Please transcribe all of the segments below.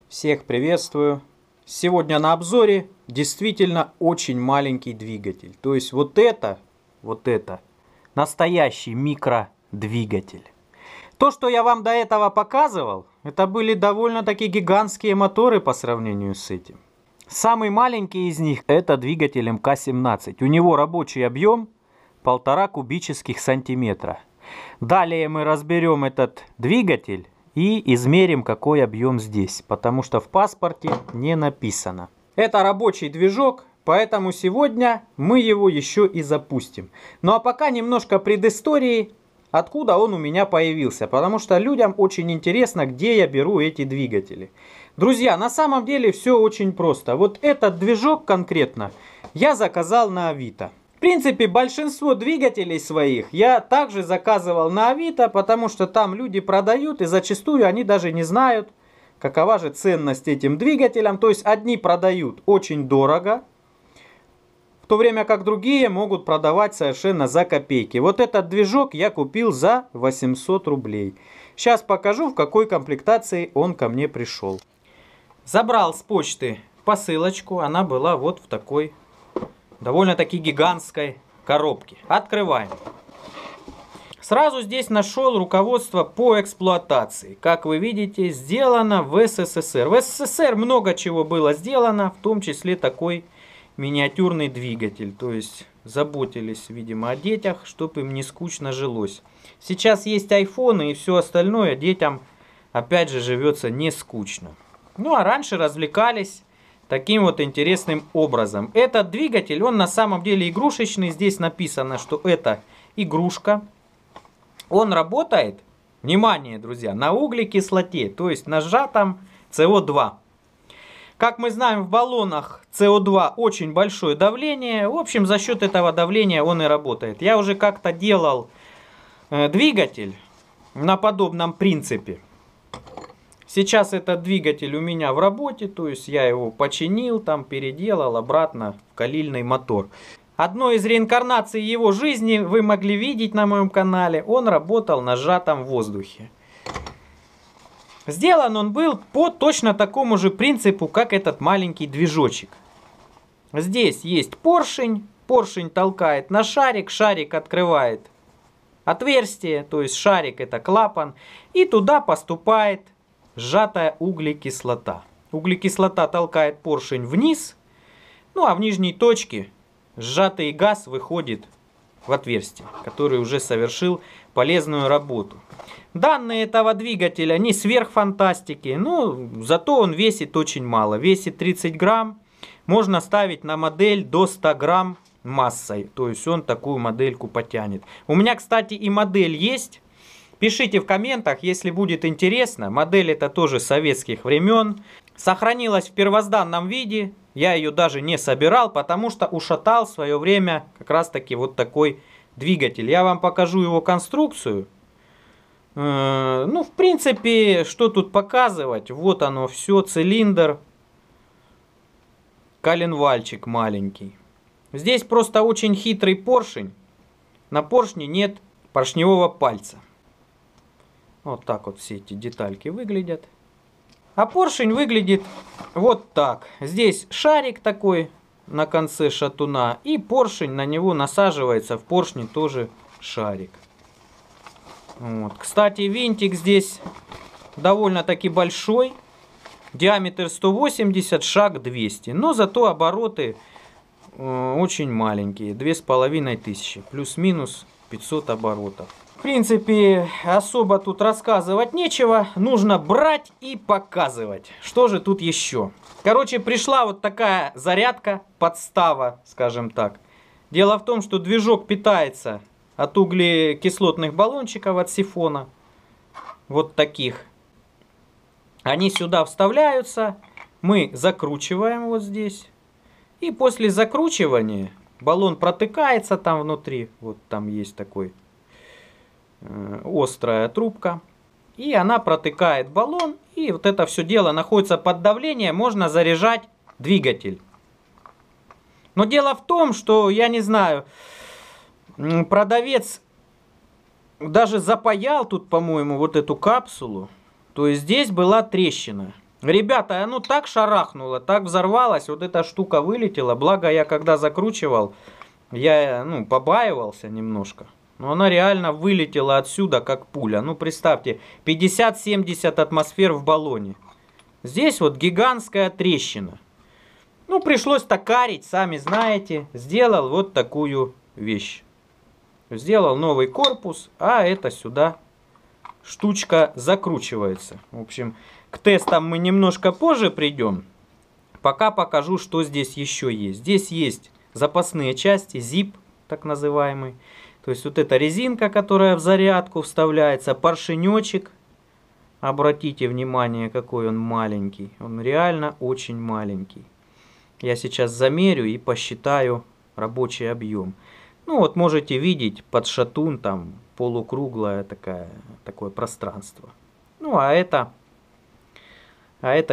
Всех приветствую. Сегодня на обзоре действительно очень маленький двигатель. То есть вот это настоящий микродвигатель. То, что я вам до этого показывал, это были довольно-таки гигантские моторы по сравнению с этим. Самый маленький из них это двигатель МК-17. У него рабочий объем 1,5 кубических сантиметра. Далее мы разберем этот двигатель и измерим, какой объем здесь, потому что в паспорте не написано. Это рабочий движок, поэтому сегодня мы его еще и запустим. Ну а пока немножко предыстории, откуда он у меня появился, потому что людям очень интересно, где я беру эти двигатели. Друзья, на самом деле все очень просто. Вот этот движок конкретно я заказал на Авито. В принципе, большинство двигателей своих я также заказывал на Авито, потому что там люди продают, и зачастую они даже не знают, какова же ценность этим двигателям. То есть одни продают очень дорого, в то время как другие могут продавать совершенно за копейки. Вот этот движок я купил за 800 рублей. Сейчас покажу, в какой комплектации он ко мне пришел. Забрал с почты посылочку, она была вот в такой довольно-таки гигантской коробке. Открываем. Сразу здесь нашел руководство по эксплуатации. Как вы видите, сделано в СССР. В СССР много чего было сделано, в том числе такой миниатюрный двигатель. То есть заботились, видимо, о детях, чтобы им не скучно жилось. Сейчас есть айфоны и все остальное, детям опять же живется не скучно. Ну а раньше развлекались таким вот интересным образом. Этот двигатель, он на самом деле игрушечный. Здесь написано, что это игрушка. Он работает, внимание, друзья, на углекислоте, то есть на сжатом СО2. Как мы знаем, в баллонах СО2 очень большое давление. В общем, за счет этого давления он и работает. Я уже как-то делал двигатель на подобном принципе. Сейчас этот двигатель у меня в работе, то есть я его починил, там переделал обратно в калильный мотор. Одной из реинкарнаций его жизни вы могли видеть на моем канале, он работал на сжатом воздухе. Сделан он был по точно такому же принципу, как этот маленький движочек. Здесь есть поршень, поршень толкает на шарик, шарик открывает отверстие, то есть шарик это клапан, и туда поступает сжатая углекислота. Углекислота толкает поршень вниз, ну а в нижней точке сжатый газ выходит в отверстие, который уже совершил полезную работу. Данные этого двигателя не сверхфантастики, но зато он весит очень мало. Весит 30 грамм, можно ставить на модель до 100 грамм массой, то есть он такую модельку потянет. У меня, кстати, и модель есть. Пишите в комментах, если будет интересно. Модель это тоже советских времен. Сохранилась в первозданном виде. Я ее даже не собирал, потому что ушатал в свое время как раз таки вот такой двигатель. Я вам покажу его конструкцию. Ну, в принципе, что тут показывать? Вот оно все, цилиндр. Коленвальчик маленький. Здесь просто очень хитрый поршень. На поршне нет поршневого пальца. Вот так вот все эти детальки выглядят. А поршень выглядит вот так. Здесь шарик такой на конце шатуна. И поршень, на него насаживается в поршне тоже шарик. Вот. Кстати, винтик здесь довольно-таки большой. Диаметр 180, шаг 200. Но зато обороты очень маленькие. 2500. Плюс-минус 500 оборотов. В принципе, особо тут рассказывать нечего. Нужно брать и показывать. Что же тут еще? Короче, пришла вот такая зарядка, подстава, скажем так. Дело в том, что движок питается от углекислотных баллончиков, от сифона. Вот таких. Они сюда вставляются. Мы закручиваем вот здесь. И после закручивания баллон протыкается там внутри. Вот там есть такой острая трубка, и она протыкает баллон, и вот это все дело находится под давлением, можно заряжать двигатель. Но дело в том, что, я не знаю, продавец даже запаял тут, по-моему, вот эту капсулу, то есть здесь была трещина. Ребята, оно так шарахнуло, так взорвалось, вот эта штука вылетела. Благо я когда закручивал, я побаивался немножко. Но она реально вылетела отсюда, как пуля. Ну, представьте, 50-70 атмосфер в баллоне. Здесь вот гигантская трещина. Ну, пришлось токарить, сами знаете. Сделал вот такую вещь. Сделал новый корпус, а это сюда штучка закручивается. В общем, к тестам мы немножко позже придем. Пока покажу, что здесь еще есть. Здесь есть запасные части, ZIP, так называемый. То есть вот эта резинка, которая в зарядку вставляется, поршенечек. Обратите внимание, какой он маленький. Он реально очень маленький. Я сейчас замерю и посчитаю рабочий объем. Ну вот можете видеть, под шатун там полукруглое такое пространство. Ну а это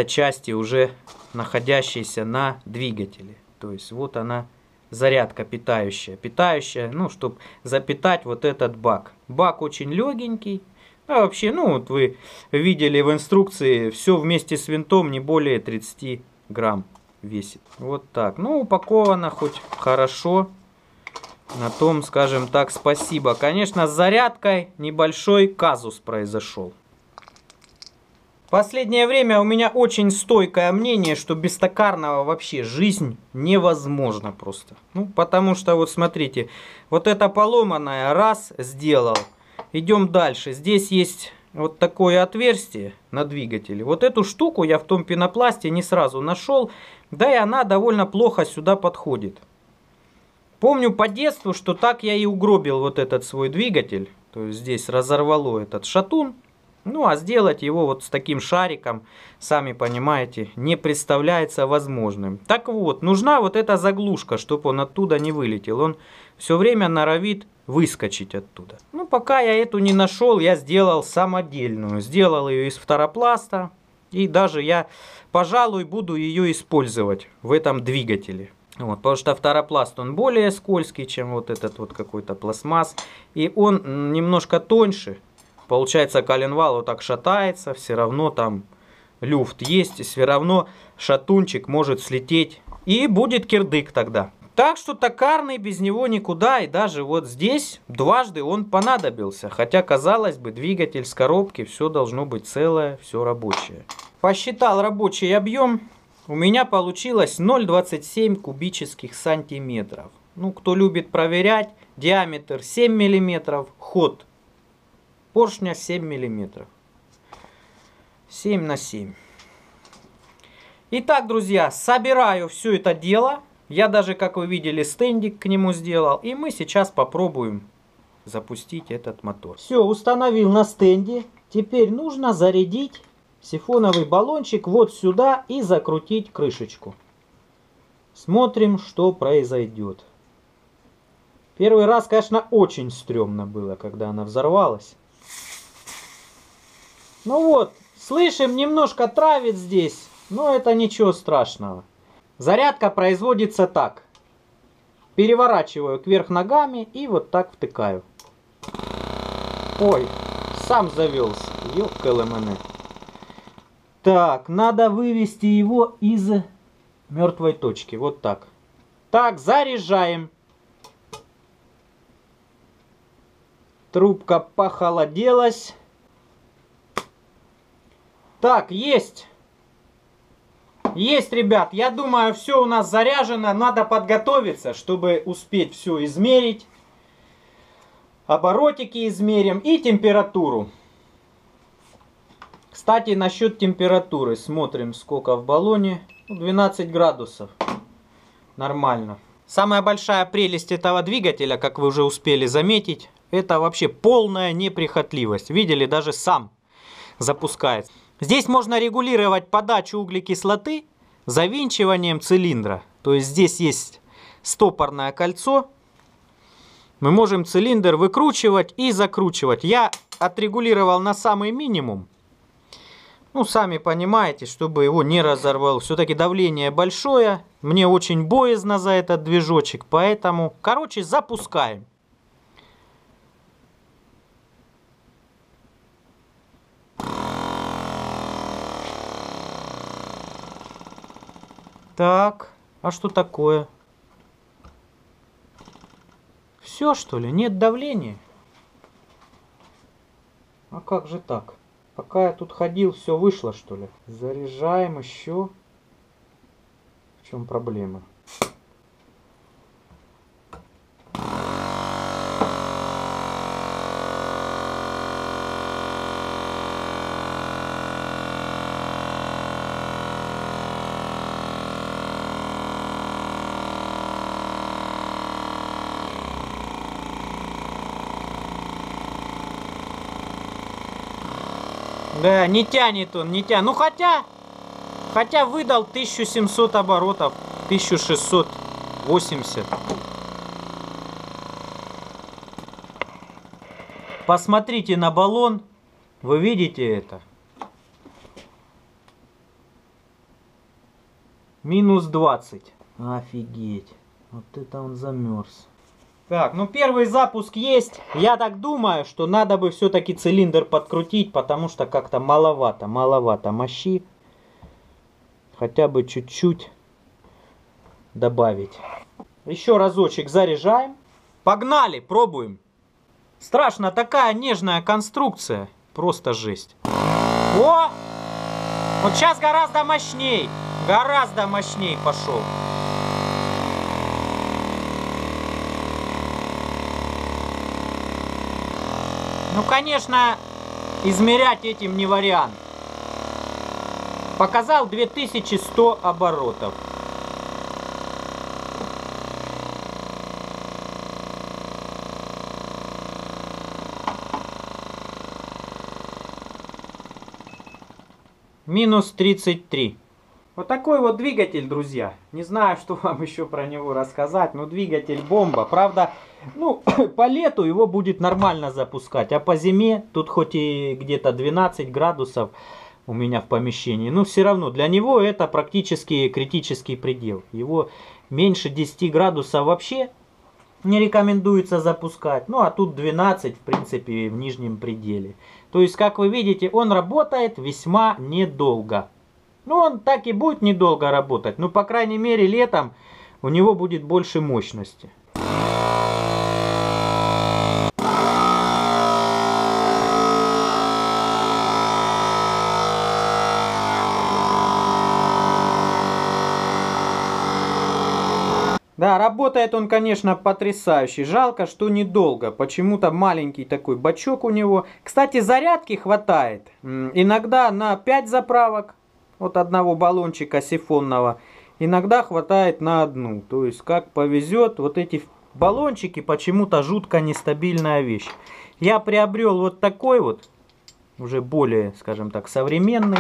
части уже находящиеся на двигателе. То есть вот она зарядка питающая, ну, чтобы запитать вот этот бак. Бак очень легенький. А вообще, ну, вот вы видели в инструкции, все вместе с винтом не более 30 грамм весит. Вот так. Ну, упаковано хоть хорошо. На том, скажем так, спасибо. Конечно, с зарядкой небольшой казус произошел. В последнее время у меня очень стойкое мнение, что без токарного вообще жизнь невозможна просто. Ну, потому что, вот смотрите, вот это поломанное, раз, сделал. Идем дальше. Здесь есть вот такое отверстие на двигателе. Вот эту штуку я в том пенопласте не сразу нашел, да и она довольно плохо сюда подходит. Помню по детству, что так я и угробил вот этот свой двигатель. То есть здесь разорвало этот шатун. Ну, а сделать его вот с таким шариком, сами понимаете, не представляется возможным. Так вот, нужна вот эта заглушка, чтобы он оттуда не вылетел. Он все время норовит выскочить оттуда. Ну, пока я эту не нашел, я сделал самодельную. Сделал ее из фторопласта. И даже я, пожалуй, буду ее использовать в этом двигателе. Вот, потому что фторопласт, он более скользкий, чем вот этот вот какой-то пластмасс. И он немножко тоньше. Получается, коленвал вот так шатается, все равно там люфт есть, и все равно шатунчик может слететь. И будет кирдык тогда. Так что токарный без него никуда, и даже вот здесь дважды он понадобился. Хотя, казалось бы, двигатель с коробки, все должно быть целое, все рабочее. Посчитал рабочий объем, у меня получилось 0,27 кубических сантиметров. Ну, кто любит проверять, диаметр 7 мм, ход поршня 7 мм. 7 на 7. Итак, друзья, собираю все это дело. Я даже, как вы видели, стендик к нему сделал. И мы сейчас попробуем запустить этот мотор. Все, установил на стенде. Теперь нужно зарядить сифоновый баллончик вот сюда и закрутить крышечку. Смотрим, что произойдет. Первый раз, конечно, очень стрёмно было, когда она взорвалась. Ну вот, слышим, немножко травит здесь, но это ничего страшного. Зарядка производится так. Переворачиваю кверх ногами и вот так втыкаю. Ой, сам завелся. Ёкалэмэне. Так, надо вывести его из мертвой точки. Вот так. Так, заряжаем. Трубка похолоделась. Так, есть. Есть, ребят. Я думаю, все у нас заряжено. Надо подготовиться, чтобы успеть все измерить. Оборотики измерим и температуру. Кстати, насчет температуры. Смотрим, сколько в баллоне. 12 градусов. Нормально. Самая большая прелесть этого двигателя, как вы уже успели заметить, это вообще полная неприхотливость. Видели, даже сам запускается. Здесь можно регулировать подачу углекислоты завинчиванием цилиндра. То есть здесь есть стопорное кольцо. Мы можем цилиндр выкручивать и закручивать. Я отрегулировал на самый минимум. Ну, сами понимаете, чтобы его не разорвал. Все-таки давление большое. Мне очень боязно за этот движочек. Поэтому, короче, запускаем. Так, а что такое? Все, что ли? Нет давления? А как же так? Пока я тут ходил, все вышло, что ли? Заряжаем еще. В чем проблема? Да, не тянет он, не тянет. Ну хотя выдал 1700 оборотов, 1680. Посмотрите на баллон, вы видите это? Минус 20. Офигеть, вот это он замерз. Так, ну первый запуск есть. Я так думаю, что надо бы все-таки цилиндр подкрутить, потому что как-то маловато мощи. Хотя бы чуть-чуть добавить. Еще разочек заряжаем. Погнали, пробуем. Страшно, такая нежная конструкция. Просто жесть. О! Вот сейчас гораздо мощней. Гораздо мощней пошел. Ну, конечно, измерять этим не вариант. Показал 2100 оборотов. Минус 33. Вот такой вот двигатель, друзья. Не знаю, что вам еще про него рассказать, но двигатель бомба. Правда, ну, по лету его будет нормально запускать, а по зиме, тут хоть и где-то 12 градусов у меня в помещении, но все равно для него это практически критический предел. Его меньше 10 градусов вообще не рекомендуется запускать. Ну, а тут 12, в принципе, в нижнем пределе. То есть, как вы видите, он работает весьма недолго. Ну, он так и будет недолго работать. Но, по крайней мере, летом у него будет больше мощности. Да, работает он, конечно, потрясающе. Жалко, что недолго. Почему-то маленький такой бачок у него. Кстати, зарядки хватает. Иногда на 5 заправок от одного баллончика сифонного. Иногда хватает на одну. То есть, как повезет, вот эти баллончики почему-то жутко нестабильная вещь. Я приобрел вот такой вот, уже более, скажем так, современный.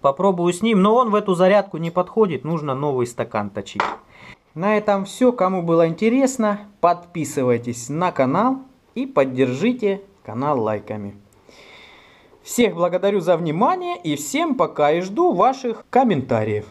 Попробую с ним, но он в эту зарядку не подходит. Нужно новый стакан точить. На этом все. Кому было интересно, подписывайтесь на канал и поддержите канал лайками. Всех благодарю за внимание и всем пока и жду ваших комментариев.